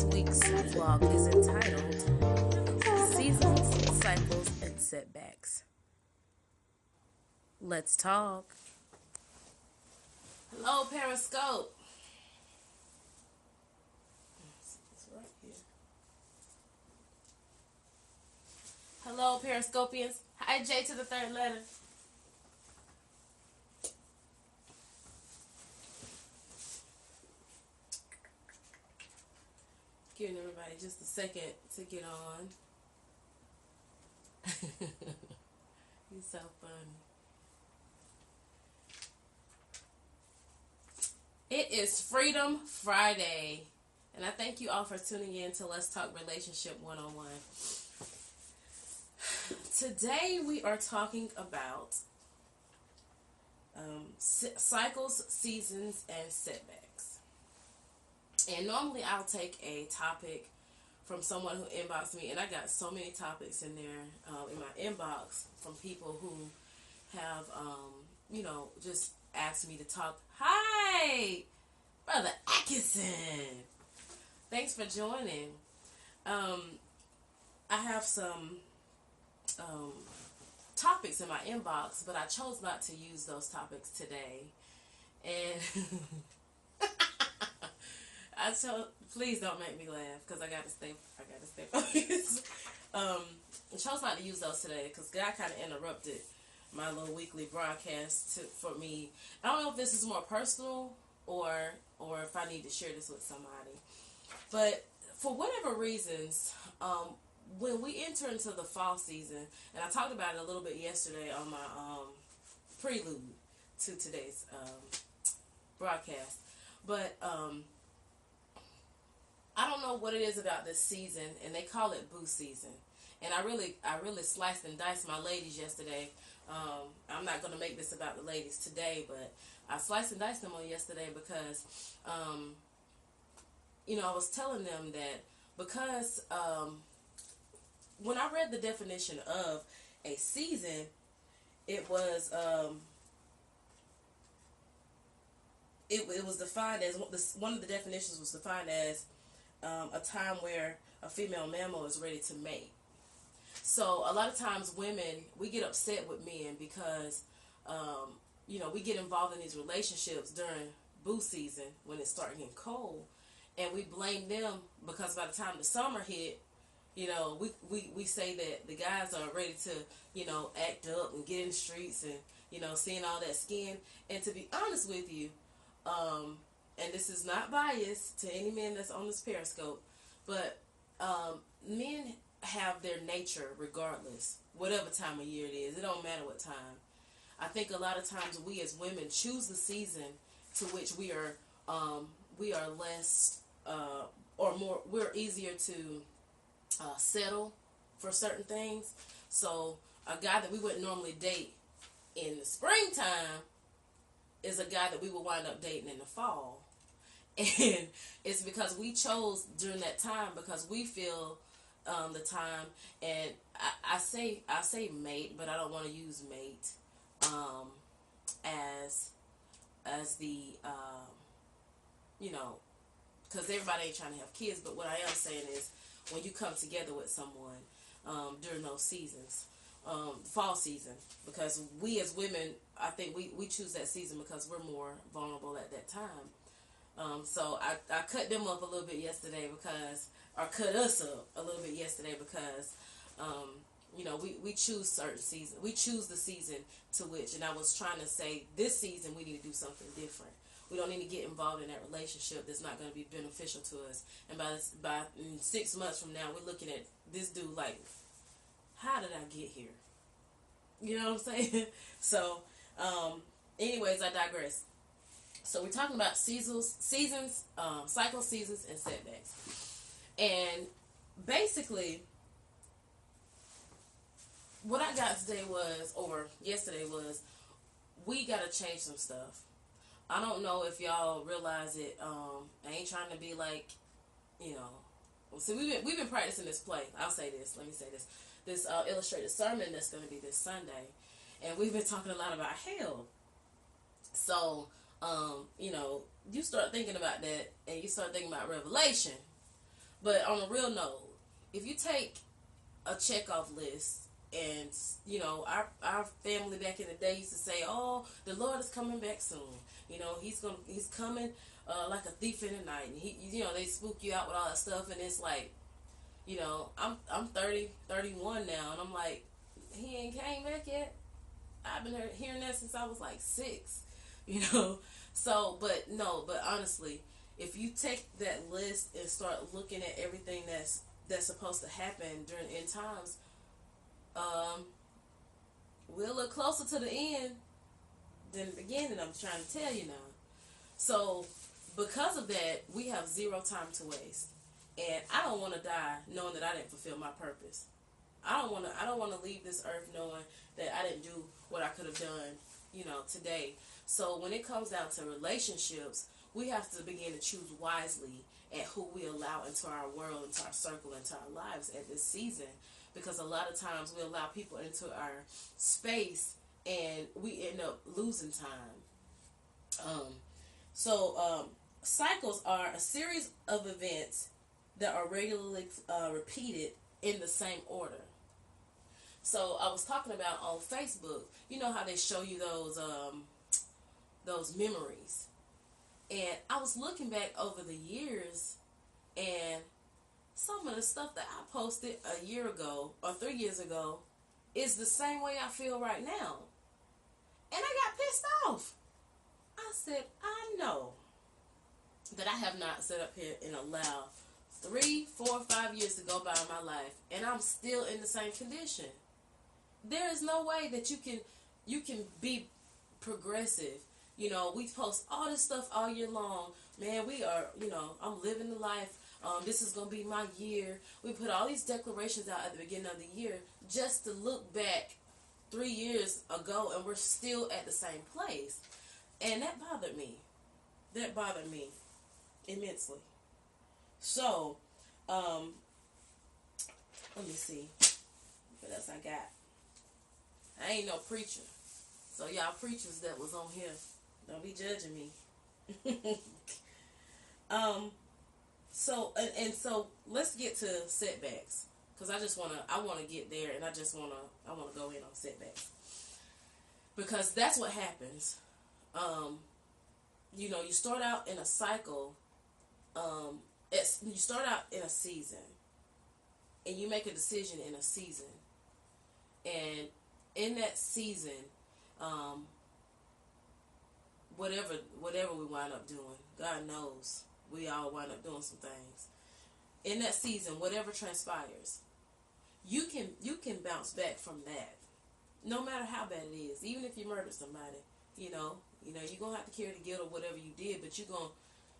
This week's vlog is entitled Seasons, Cycles, and Setbacks. Let's talk. Hello, Periscope. It's right here. Hello, Periscopians. Hi, J to the third letter. Giving everybody just a second to get on. He's so funny. It is Freedom Friday, and I thank you all for tuning in to Let's Talk Relationship 101. Today we are talking about cycles, seasons, and setbacks. And normally I'll take a topic from someone who inboxed me, and I got so many topics in there in my inbox from people who have, just asked me to talk. Hi, Brother Atkinson. Thanks for joining. I have some topics in my inbox, but I chose not to use those topics today. And please don't make me laugh because I gotta stay focused. I chose not to use those today because God kind of interrupted my little weekly broadcast for me. I don't know if this is more personal or if I need to share this with somebody. But for whatever reasons, when we enter into the fall season, and I talked about it a little bit yesterday on my prelude to today's broadcast, but I don't know what it is about this season, and they call it boo season. And I really sliced and diced my ladies yesterday. I'm not going to make this about the ladies today, but I sliced and diced them on yesterday because, I was telling them that because when I read the definition of a season, it was it was defined as, one of the definitions was defined as a time where a female mammal is ready to mate. So a lot of times women, we get upset with men because, we get involved in these relationships during boo season when it's starting getting cold, and we blame them because by the time the summer hit, we say that the guys are ready to, act up and get in the streets and, seeing all that skin. And to be honest with you, and this is not biased to any men that's on this Periscope, but men have their nature regardless, whatever time of year it is. It don't matter what time. I think a lot of times we as women choose the season to which we are less or more, we're easier to settle for certain things. So a guy that we wouldn't normally date in the springtime is a guy that we will wind up dating in the fall. And it's because we chose during that time because we feel the time, and I say mate, but I don't want to use mate as the because everybody ain't trying to have kids. But what I am saying is when you come together with someone during those seasons, fall season, because we as women, I think we choose that season because we're more vulnerable at that time. So I cut them up a little bit yesterday or cut us up a little bit yesterday because, we choose certain seasons. We choose the season to which, and I was trying to say this season we need to do something different. We don't need to get involved in that relationship that's not going to be beneficial to us. And by 6 months from now, we're looking at this dude like, how did I get here? You know what I'm saying? So, anyways, I digress. So we're talking about seasons, cycles, seasons, and setbacks. And basically, what I got yesterday was, we got to change some stuff. I don't know if y'all realize it. I ain't trying to be like, so we've been practicing this play. I'll say this. Let me say this. This illustrated sermon that's going to be this Sunday. And we've been talking a lot about hell. So, you start thinking about that, and you start thinking about Revelation. But on a real note, if you take a checkoff list, and our family back in the day used to say, "Oh, the Lord is coming back soon. He's coming like a thief in the night." And they spook you out with all that stuff, and it's like, I'm 30, 31 now, and I'm like, he ain't came back yet. I've been hearing that since I was like 6, So, but honestly, if you take that list and start looking at everything that's supposed to happen during end times, we'll look closer to the end than the beginning. I'm trying to tell you now. So, because of that, we have zero time to waste, and I don't want to die knowing that I didn't fulfill my purpose. I don't want to leave this earth knowing that I didn't do what I could have done, today. So when it comes down to relationships, we have to begin to choose wisely at who we allow into our world, into our circle, into our lives at this season. Because a lot of times we allow people into our space and we end up losing time. Cycles are a series of events that are regularly repeated in the same order. So I was talking about on Facebook, you know how they show you those memories. And I was looking back over the years, and some of the stuff that I posted a year ago or 3 years ago is the same way I feel right now. And I got pissed off. I said, I know that I have not sat up here and allowed 3, 4, 5 years to go by in my life, and I'm still in the same condition. There is no way that you can be progressive. We post all this stuff all year long. Man, we are, I'm living the life. This is going to be my year. We put all these declarations out at the beginning of the year just to look back 3 years ago, and we're still at the same place. And that bothered me. That bothered me immensely. So, let me see what else I got. I ain't no preacher. So y'all preachers that was on here, don't be judging me. So let's get to setbacks, because I want to get there, and I want to go in on setbacks, because that's what happens. You start out in a cycle. You start out in a season, and you make a decision in a season, and in that season, whatever we wind up doing, God knows we all wind up doing some things. In that season, whatever transpires, you can bounce back from that, no matter how bad it is. Even if you murdered somebody, you're gonna have to carry the guilt of whatever you did, but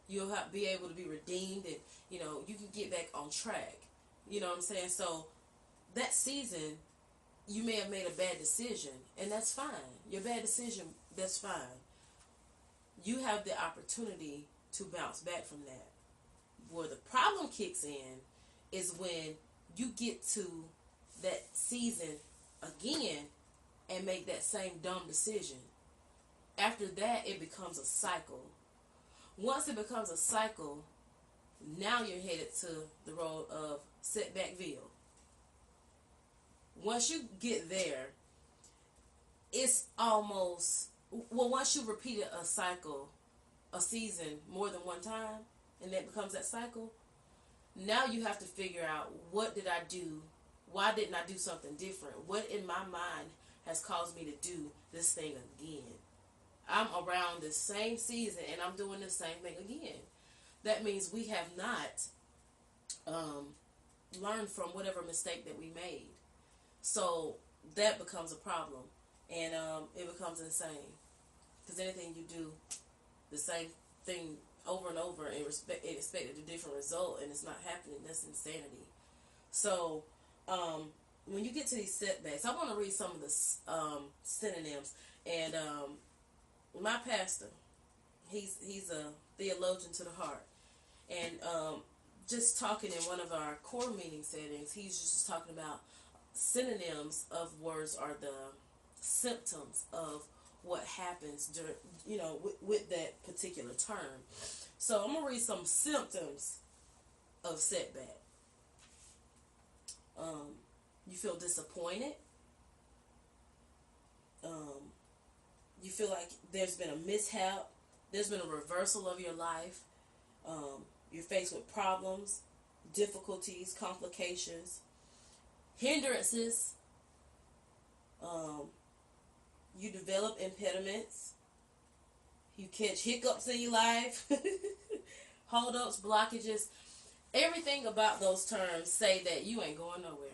you'll have be able to be redeemed, and you can get back on track. You know what I'm saying? So that season, you may have made a bad decision, and that's fine. Your bad decision, that's fine. You have the opportunity to bounce back from that. Where the problem kicks in is when you get to that season again and make that same dumb decision. After that, it becomes a cycle. Once it becomes a cycle, now you're headed to the road of Setbackville. Once you get there, it's almost, once you've repeated a cycle, a season more than one time, and that becomes that cycle, now you have to figure out, what did I do? Why didn't I do something different? What in my mind has caused me to do this thing again? I'm around the same season and I'm doing the same thing again. That means we have not learned from whatever mistake that we made. So that becomes a problem, and it becomes insane, because anything you do the same thing over and over and expect a different result, and it's not happening, that's insanity. So when you get to these setbacks, I want to read some of the synonyms. And my pastor, he's a theologian to the heart, and just talking in one of our core meeting settings, he's just talking about synonyms of words are the symptoms of what happens during, with that particular term. So I'm gonna read some symptoms of setback. You feel disappointed. You feel like there's been a mishap. There's been a reversal of your life. You're faced with problems, difficulties, complications, hindrances. You develop impediments. You catch hiccups in your life. Hold-ups, blockages. Everything about those terms say that you ain't going nowhere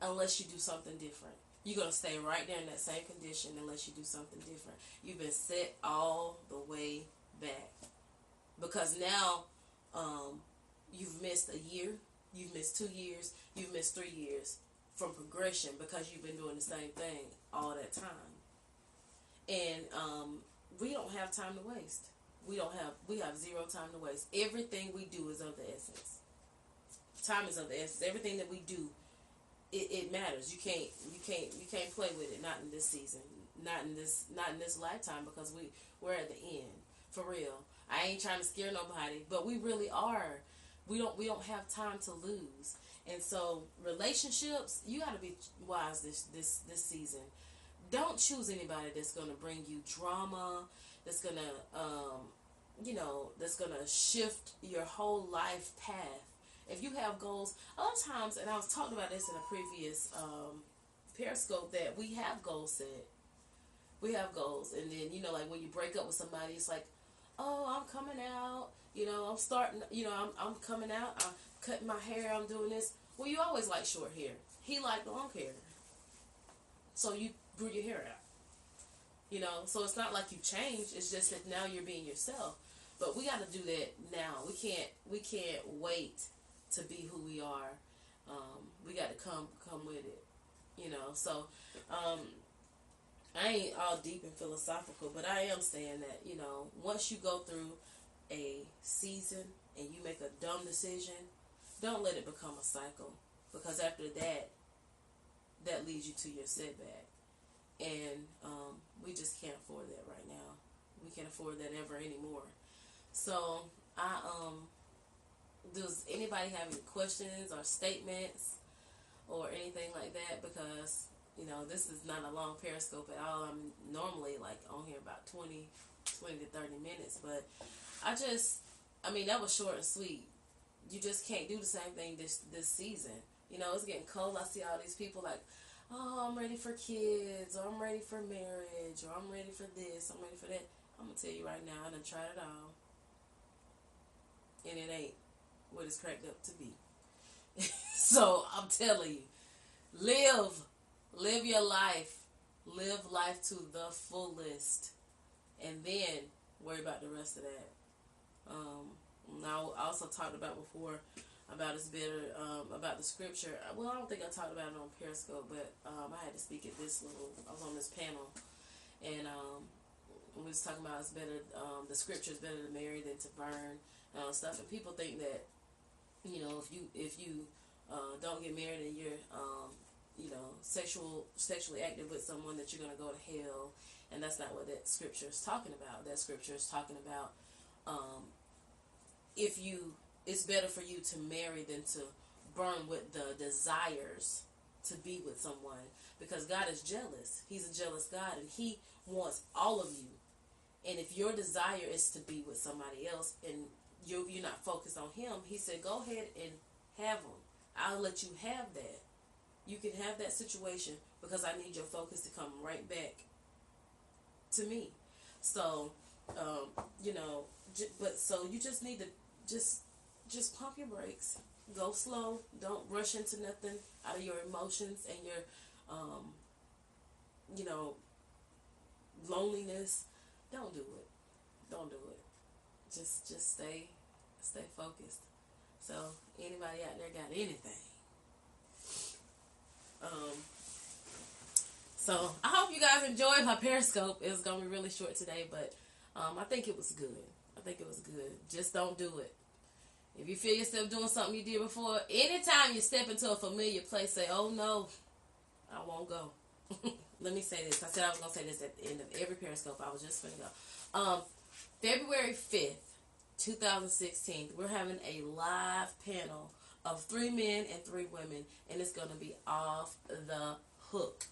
unless you do something different. You're going to stay right there in that same condition unless you do something different. You've been set all the way back. Because now you've missed a year, you've missed 2 years, you've missed 3 years from progression because you've been doing the same thing all that time. And we don't have time to waste. We have zero time to waste. Everything we do is of the essence. Time is of the essence. Everything that we do, it matters. You can't play with it. Not in this season. Not in this lifetime, because we're at the end. For real. I ain't trying to scare nobody, but we really are. We don't have time to lose. And so relationships, you got to be wise this season. Don't choose anybody that's going to bring you drama, that's going to that's going to shift your whole life path. If you have goals, a lot of times, and I was talking about this in a previous Periscope, that we have goals set. We have goals, and then, like when you break up with somebody, it's like, oh, I'm coming out, I'm starting, I'm coming out, I'm cutting my hair, I'm doing this. Well, you always like short hair. He liked long hair. So you grew your hair out. So it's not like you changed, it's just that now you're being yourself. But we got to do that now. We can't wait to be who we are. We got to come with it. So I ain't all deep and philosophical, but I am saying that, once you go through a season and you make a dumb decision, don't let it become a cycle, because after that leads you to your setback. And we just can't afford that right now. We can't afford that ever anymore. So does anybody have any questions or statements or anything like that? Because this is not a long Periscope at all. I'm normally like on here about 20 to 30 minutes, but that was short and sweet. You just can't do the same thing this season. It's getting cold. I see all these people like, oh, I'm ready for kids, or I'm ready for marriage, or I'm ready for this, I'm ready for that. I'm going to tell you right now, I done tried it all. And it ain't what it's cracked up to be. So I'm telling you, live your life. Live life to the fullest. And then worry about the rest of that. Now, I also talked about before about it's better, about the scripture. Well, I don't think I talked about it on Periscope, but I had to speak at I was on this panel, and we was talking about it's better, the scripture is better to marry than to burn, stuff. And people think that, if you don't get married and you're, sexually active with someone, that you're going to go to hell. And that's not what that scripture is talking about. That scripture is talking about, it's better for you to marry than to burn with the desires to be with someone, because God is jealous. He's a jealous God, and He wants all of you. And if your desire is to be with somebody else and you're not focused on Him, He said, go ahead and have them. I'll let you have that. You can have that situation, because I need your focus to come right back to me. So, so you just need to just pump your brakes. Go slow. Don't rush into nothing out of your emotions and your, loneliness. Don't do it. Don't do it. Just stay focused. So anybody out there got anything? So I hope you guys enjoyed my Periscope. It was gonna be really short today, but I think it was good. Just don't do it. If you feel yourself doing something you did before, anytime you step into a familiar place, say, oh no, I won't go. Let me say this. I said I was going to say this at the end of every Periscope. I was just going to go. February 5th, 2016. We're having a live panel of 3 men and 3 women, and it's going to be off the hook.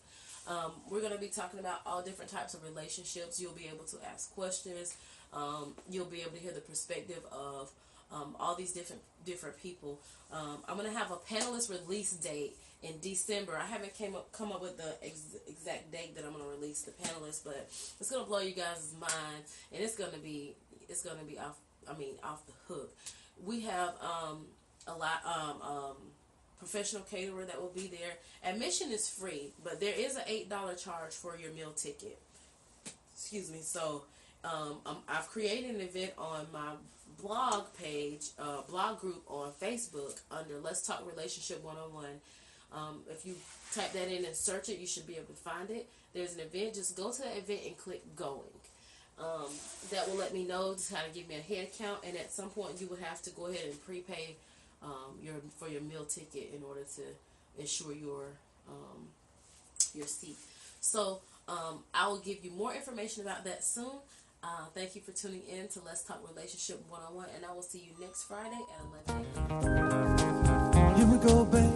We're going to be talking about all different types of relationships. You'll be able to ask questions. You'll be able to hear the perspective of all these different people. I'm going to have a panelist release date in December. I haven't come up with the exact date that I'm going to release the panelists, but it's going to blow you guys' mind, and it's going to be off the hook. We have a lot professional caterer that will be there. Admission is free, but there is an $8 charge for your meal ticket. Excuse me. So I've created an event on my blog page, blog group on Facebook under Let's Talk Relationship 101. If you type that in and search it, you should be able to find it. There's an event. Just go to the event and click going. That will let me know just how to give me a head count, and at some point you will have to go ahead and prepay for your meal ticket in order to ensure your seat. So I will give you more information about that soon. Thank you for tuning in to Let's Talk Relationship 101, and I will see you next Friday at 11 a.m. You would go back.